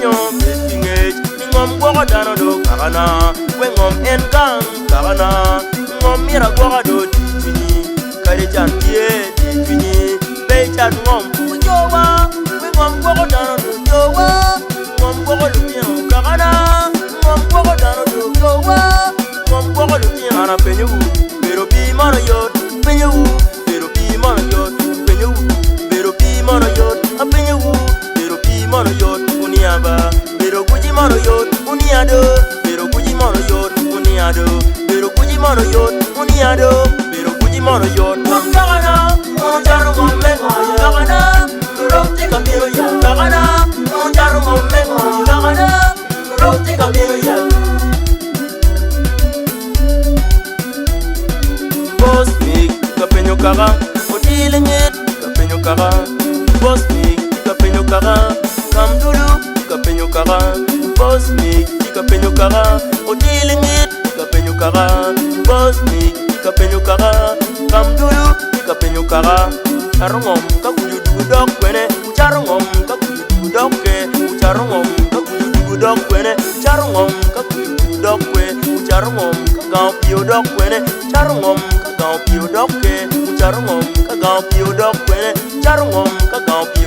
penyo Pinge Ngom gwaga dano do kagana We ngom enkang kagana Ngom mira gwaga do titwini Kare chantie titwini Bechat ngom ujowa We ngom gwaga dano do jowa Ngom gwaga do tiyan kagana Ngom gwaga dano do jowa Ngom gwaga do tiyan na penyo Pero pi mano yot penyo Pero pi mano yot penyo Pero pi mano yot a penyo Pero pi mano yot uniaba Pero kuji mano yot uniado Pero kuji mano yot uniado Pero kuji mano yot uniado Pero kuji mano yot Kagana Monjaro momengo Kagana Rote kamiro ya Kagana Monjaro momengo Kagana Rote kamiro ya Boss me kapenyo kaga Otilengit kapenyo kaga Boss me kapenyo kaga Kamdulu kapenyo kaga Boss me kapenyo kaga Otilengit kapenyo kaga Boss me kapenyo kaga Kamdulu kapenyo kaga Charongom kakujudu dok kwene Charongom kakujudu dok ke Charongom kakujudu dok kwene Charongom kakujudu dok kwe Charongom kagao pio dok kwene Charongom kagao pio dok ke Charongom kagao pio dok kwene Charongom kagao pio